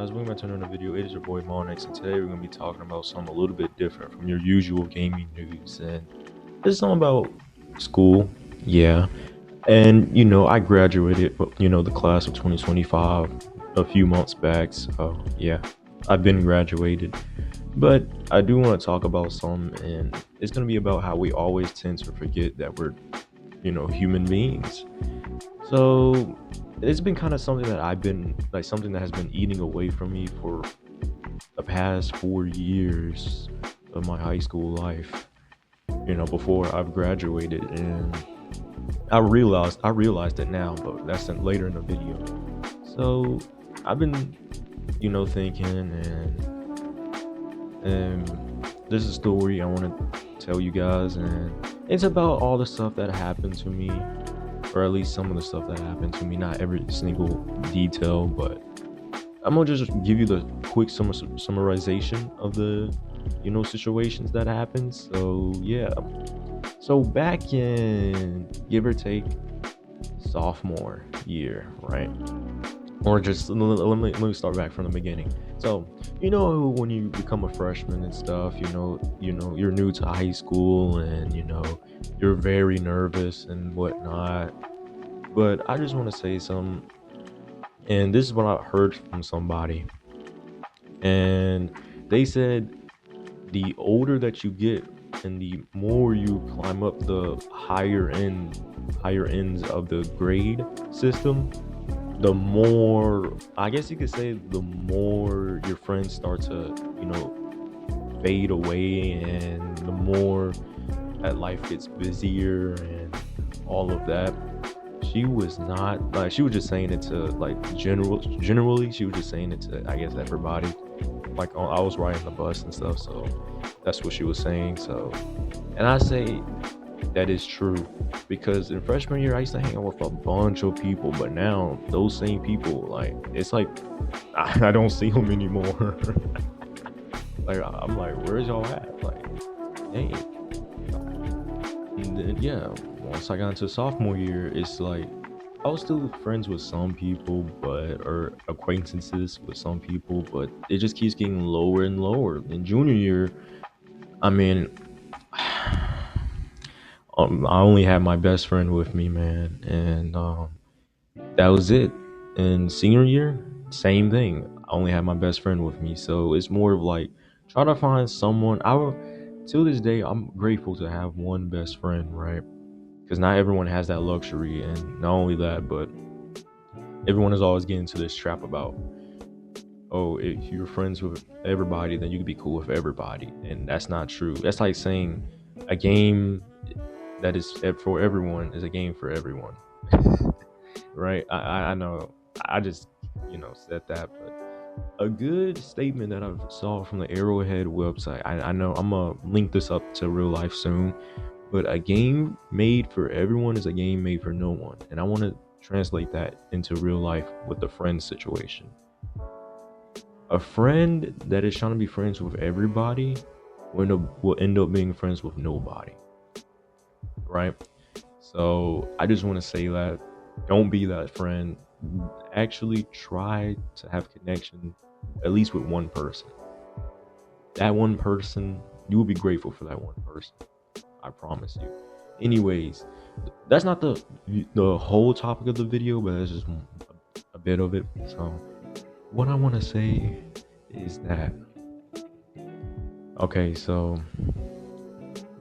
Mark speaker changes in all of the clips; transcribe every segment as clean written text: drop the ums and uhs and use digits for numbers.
Speaker 1: guys, welcome back to another video. It is your boy Monix, and today we're going to be talking about something a little bit different from your usual gaming news. And this is something about school, yeah. And I graduated, the class of 2025 a few months back. So yeah, I've been graduated, but I do want to talk about some, and it's going to be about how we always tend to forget that we're, human beings. So it's been kind of something that I've been like something that has been eating away from me for the past 4 years of my high school life. Before I've graduated, and I realized it now, but that's later in the video. So I've been, thinking, and this is a story I want to tell you guys, and it's about all the stuff that happened to me, or at least some of the stuff that happened to me. Not every single detail, but I'm gonna just give you the quick summarization of the situations that happened. So yeah, so back in give or take sophomore year, right? Or just let me start back from the beginning. So when you become a freshman and stuff, you're new to high school, and you're very nervous and whatnot. But I just want to say something, and this is what I heard from somebody, and they said the older that you get and the more you climb up the higher ends of the grade system, the more, I guess you could say, the more your friends start to fade away, and the more that life gets busier and all of that. She was not like, she was just saying it to like generally, she was just saying it to, I guess, everybody. Like, I was riding the bus and stuff, so that's what she was saying. So, and I say that is true, because in freshman year I used to hang out with a bunch of people, but now those same people, like, it's like I don't see them anymore. Like, I'm like, where's y'all at? Like, dang. And then, yeah, once I got into sophomore year, it's like I was still friends with some people, or acquaintances with some people, but it just keeps getting lower and lower. In junior year, I mean, I only had my best friend with me, man, and that was it. And senior year, same thing. I only had my best friend with me, so it's more of like try to find someone. Till this day, I'm grateful to have one best friend, right? Because not everyone has that luxury, and not only that, but everyone is always getting into this trap about, oh, if you're friends with everybody, then you can be cool with everybody, and that's not true. That's like saying a game that is for everyone is a game for everyone. Right? I know I just said that, but a good statement that I saw from the Arrowhead website, I know I'm gonna link this up to real life soon, but a game made for everyone is a game made for no one. And I want to translate that into real life with the friend situation. A friend that is trying to be friends with everybody will end up being friends with nobody, right? So I just want to say that don't be that friend. Actually try to have connection at least with one person. That one person, you will be grateful for that one person, I promise you. Anyways, that's not the whole topic of the video, but that's just a bit of it. So what I want to say is that, okay, so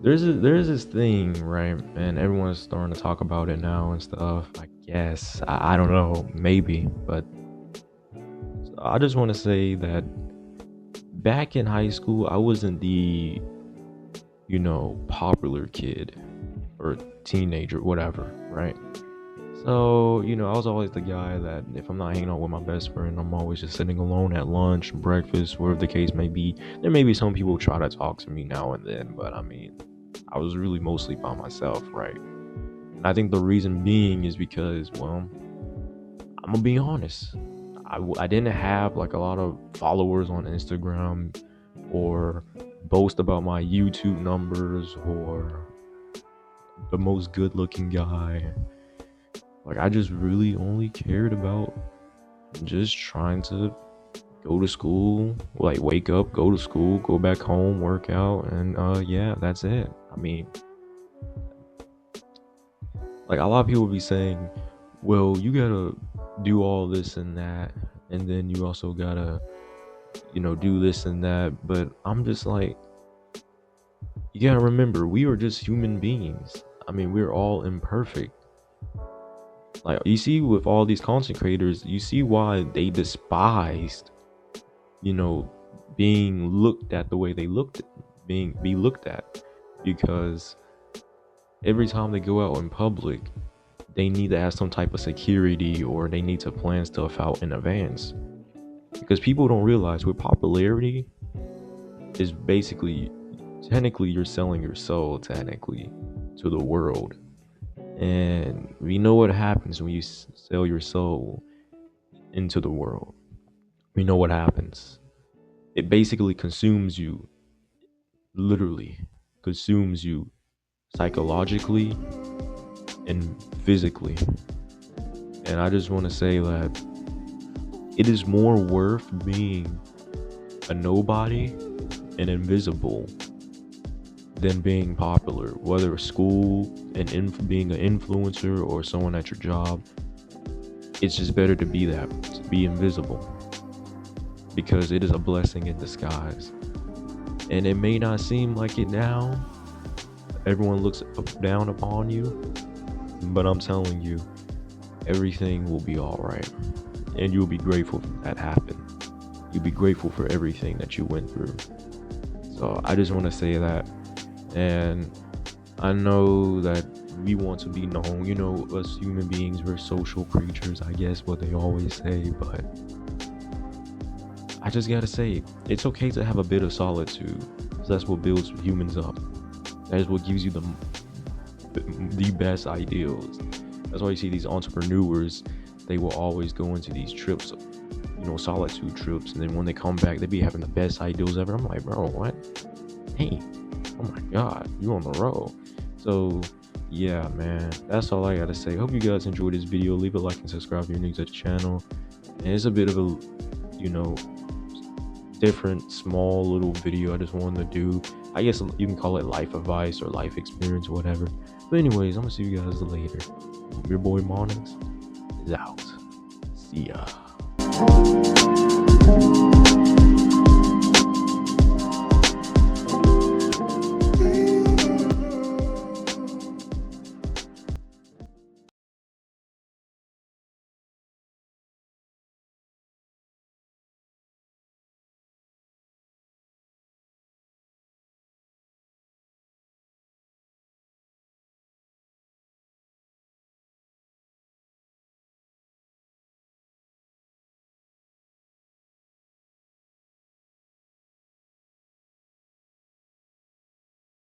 Speaker 1: there's this thing, right? And everyone's starting to talk about it now and stuff. I guess I don't know, maybe, but I just want to say that back in high school, I wasn't the popular kid or teenager, whatever, right? So, I was always the guy that if I'm not hanging out with my best friend, I'm always just sitting alone at lunch, breakfast, wherever the case may be. There may be some people try to talk to me now and then, but I mean, I was really mostly by myself, right? And I think the reason being is because, well, I'm gonna be honest. I didn't have like a lot of followers on Instagram, or boast about my YouTube numbers, or the most good looking guy. Like, I just really only cared about just trying to go to school, like wake up, go to school, go back home, work out, and yeah, that's it. I mean, like a lot of people be saying, well, you gotta do all this and that, and then you also gotta, do this and that. But I'm just like, you gotta remember, we are just human beings. I mean, we're all imperfect. Like, you see, with all these content creators, you see why they despised, you know, being looked at the way they be looked at, because every time they go out in public, they need to have some type of security, or they need to plan stuff out in advance. Because people don't realize with popularity is basically, technically, you're selling your soul technically to the world. And we know what happens when you sell your soul into the world. We know what happens. It basically consumes you, literally consumes you psychologically and physically. And I just want to say that it is more worth being a nobody and invisible than being popular, whether school and being an influencer or someone at your job. It's just better to be that, to be invisible, because it is a blessing in disguise. And it may not seem like it now. Everyone looks down upon you, but I'm telling you, everything will be all right, and you'll be grateful that happened. You'll be grateful for everything that you went through. So I just want to say that. And I know that we want to be known, us human beings, we're social creatures, I guess what they always say, but I just gotta say, it's okay to have a bit of solitude, because that's what builds humans up. That is what gives you the best ideals. That's why you see these entrepreneurs, they will always go into these trips, solitude trips, and then when they come back, they be having the best ideals ever. I'm like, bro, what? Hey, oh my god, you on the road. So yeah, man, that's all I gotta say. Hope you guys enjoyed this video. Leave a like and subscribe if you're new to the channel. And it's a bit of a different small little video I just wanted to do. I guess you can call it life advice or life experience or whatever. But anyways, I'm gonna see you guys later. Your boy Monix is out. See ya.